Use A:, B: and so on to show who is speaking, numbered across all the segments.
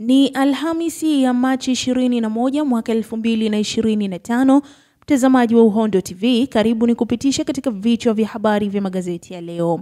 A: Ni Alhamisi ya Machi 21 mwaka 2025. Mtazamaji wa Uhondo TV, karibu ni kupitisha katika vichwa vya habari vya magazeti ya leo.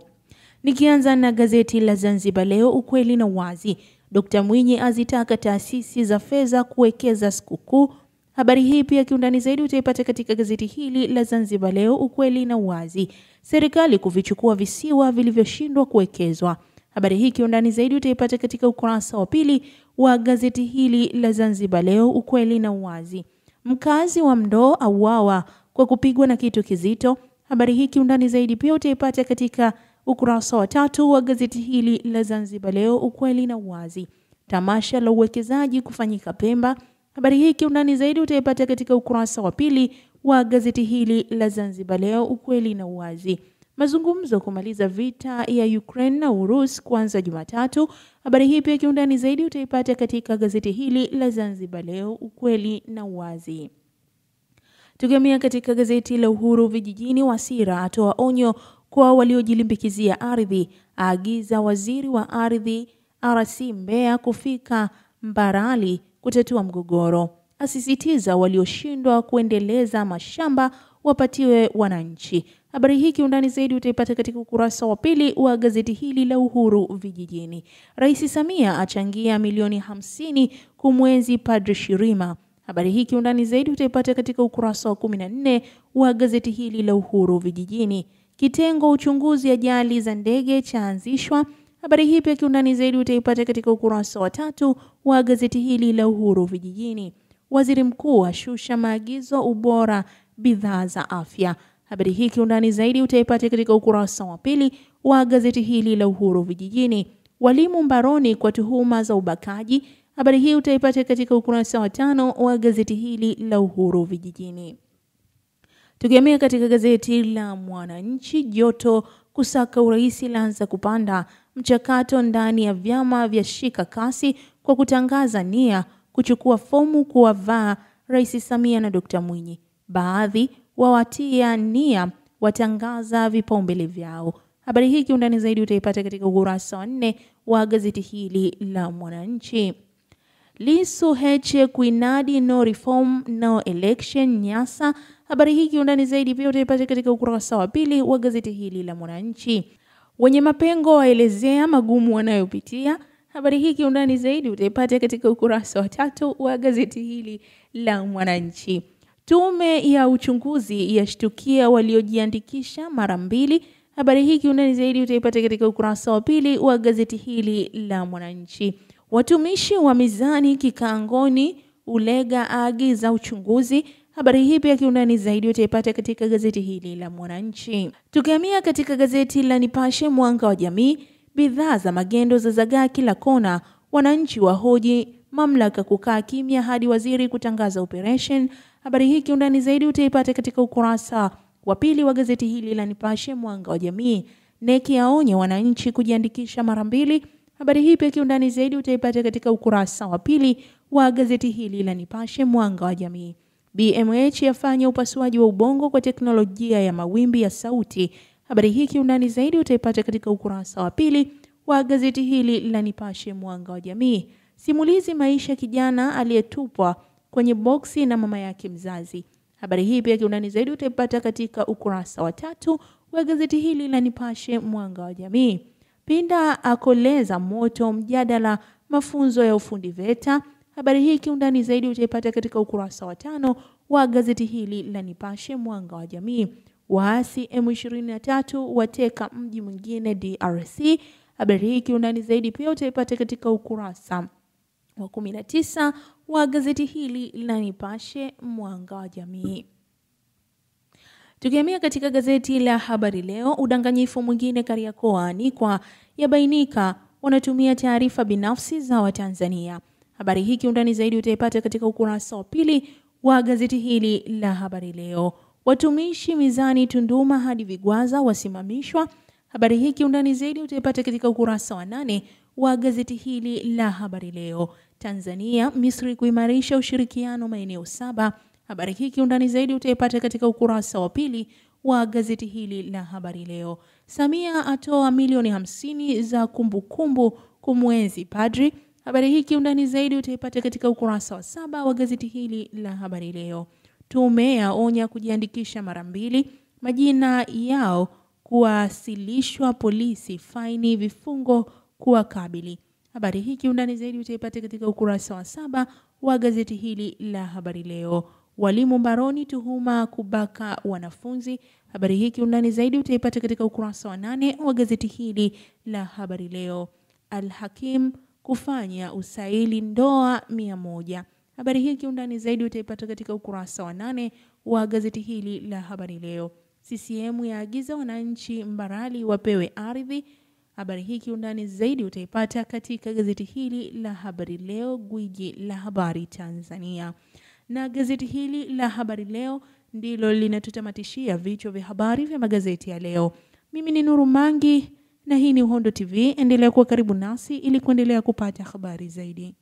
A: Nikianza na gazeti la Zanzibar Leo, ukweli na wazi. Dr. Mwinyi azitaka taasisi za fedha kuwekeza sikukuu. Habari hii pia kiundani zaidi utaipata katika gazeti hili la Zanzibar Leo, ukweli na wazi. Serikali kuvichukua visiwa vilivyoshindwa kuwekezwa. Habari hii kiundani zaidi utaipata katika ukurasa wa pili wa gazeti hili la Zanzibar Leo, ukweli na wazi. Mkazi wa Mdoo auawa kwa kupigwa na kitu kizito. Habari hii kiundani zaidi pia utaipata katika ukurasa wa 3 wa gazeti hili la Zanzibar Leo, ukweli na wazi. Tamasha la uwekezaji kufanyika Pemba. Habari hii kiundani zaidi utaipata katika ukurasa wa pili wa gazeti hili la Zanzibar Leo, ukweli na wazi. Mazungumzo kumaliza vita ya Ukraine na Urusi kuanza Jumatatu. Habari hii pia kiundani zaidi utaipata katika gazeti hili la Zanzibar Leo, ukweli na wazi. Tukihamia katika gazeti la Uhuru Vijijini, Wasira atoa onyo kwa waliojilimbikizia ardhi, aagiza waziri wa ardhi RC Mbeya kufika Mbarali kutatua mgogoro, asisitiza walioshindwa kuendeleza mashamba wapatiwe wananchi. Habari hii kiundani zaidi utaipata katika ukurasa wa pili wa gazeti hili la Uhuru Vijijini. Rais Samia achangia milioni 50 kumwenzi Padre Shirima. Habari hii kiundani zaidi utaipata katika ukurasa wa 14 wa gazeti hili la Uhuru Vijijini. Kitengo uchunguzi ajali za ndege chaanzishwa. Habari hii pia kiundani zaidi utaipata katika ukurasa wa 3 wa gazeti hili la Uhuru Vijijini. Waziri Mkuu ashusha maagizo ubora bidhaa za afya. Habari hii kiundani zaidi utaipata katika ukurasa wa pili wa gazeti hili la Uhuru Vijijini. Walimu mbaroni kwa tuhuma za ubakaji. Habari hii utaipata katika ukurasa wa 5 wa gazeti hili la Uhuru Vijijini. Tukihamia katika gazeti la Mwananchi, joto kusaka urais laanza kupanda. Mchakato ndani ya vyama vya shika kasi kwa kutangaza nia kuchukua fomu kuwavaa Rais Samia na Dr. Mwinyi. Baadhi wawatia nia watangaza vipaumbele vyao. Habari hii kiundani zaidi utaipata katika ukurasa wa 4 wa gazeti hili la Mwananchi. Lissu Heche kuinadi no reform no election Nyasa. Habari hii kiundani zaidi pia utaipata katika ukurasa wa 2 wa gazeti hili la Mwananchi. Wenye mapengo waelezea magumu wanayopitia. Habari hii kiundani zaidi utaipata katika ukurasa wa 3 wa gazeti hili la Mwananchi. Tume ya uchunguzi yashtukia waliojiandikisha mara 2. Habari hii kiundani zaidi utaipata katika ukurasa wa 2 wa gazeti hili la Mwananchi. Watumishi wa mizani kikaangoni, Ulega aagiza uchunguzi. Habari hii pia kiundani zaidi utaipata katika gazeti hili la Mwananchi. Tukihamia katika gazeti la Nipashe Mwanga wa Jamii, bidhaa za magendo za zagaa kila kona, wananchi wahoji mamlaka kukaa kimya hadi waziri kutangaza operation. Habari hii kiundani zaidi utaipata katika ukurasa wa 2 wa gazeti hili la Nipashe Mwanga wa Jamii. Neki yaonya wananchi kujiandikisha mara 2. Habari hii pia kiundani zaidi utaipata katika ukurasa wa 2 wa gazeti hili la Nipashe Mwanga wa Jamii. BMH yafanya upasuaji wa ubongo kwa teknolojia ya mawimbi ya sauti. Habari hii kiundani zaidi utaipata katika ukurasa wa 2 wa gazeti hili la Nipashe Mwanga wa Jamii. Simulizi maisha kijana aliyetupwa kwenye boksi na mama yake mzazi. Habari hii pia kiundani zaidi utaipata katika ukurasa wa 3 wa gazeti hili la Nipashe Mwanga wa Jamii. Pinda akoleza moto mjadala mafunzo ya ufundi VETA. Habari hii kiundani zaidi utaipata katika ukurasa wa 5 wa gazeti hili la Nipashe Mwanga wa Jamii. Waasi M23 wateka mji mwingine DRC. Habari hii kiundani zaidi pia utaipata katika ukurasa wa 19 wa gazeti hili la Nipashe Mwanga wa Jamii. Tukihamia katika gazeti la Habari Leo, udanganyifu mwingine Kariakoo anikwa, yabainika wanatumia taarifa binafsi za Watanzania. Habari hii kiundani zaidi utaipata katika ukurasa wa 2 wa gazeti hili la Habari Leo. Watumishi mizani Tunduma hadi Vigwaza wasimamishwa. Habari hii kiundani zaidi utaipata katika ukurasa wa 8 wa gazeti hili la Habari Leo. Tanzania Misri kuimarisha ushirikiano maeneo 7. Habari hii kiundani zaidi utaipata katika ukurasa wa 2 wa gazeti hili la Habari Leo. Samia atoa milioni 50 za kumbukumbu kumwenzi padri. Habari hii kiundani zaidi utaipata katika ukurasa wa 7 wa gazeti hili la Habari Leo. Tume yaonya kujiandikisha mara 2, majina yao kuwasilishwa polisi, faini vifungo kuwakabili. Habari hii kiundani zaidi utaipata katika ukurasa wa 7 wa gazeti hili la Habari Leo. Walimu mbaroni tuhuma kubaka wanafunzi. Habari hii kiundani zaidi utaipata katika ukurasa wa 8 wa gazeti hili la Habari Leo. Al-Hakim kufanya usaili ndoa 100. Habari hii kiundani zaidi utaipata katika ukurasa wa 8 wa gazeti hili la Habari Leo. CCM yaagiza wananchi Mbarali wapewe ardhi. Habari hii kiundani zaidi utaipata katika gazeti hili la Habari Leo, gwiji la habari Tanzania. Na gazeti hili la Habari Leo ndilo linatutamatishia vichwa vya habari vya magazeti ya leo. Mimi ni Nuru Mangi na hii ni Uhondo TV. Endelea kuwa karibu nasi ili kuendelea kupata habari zaidi.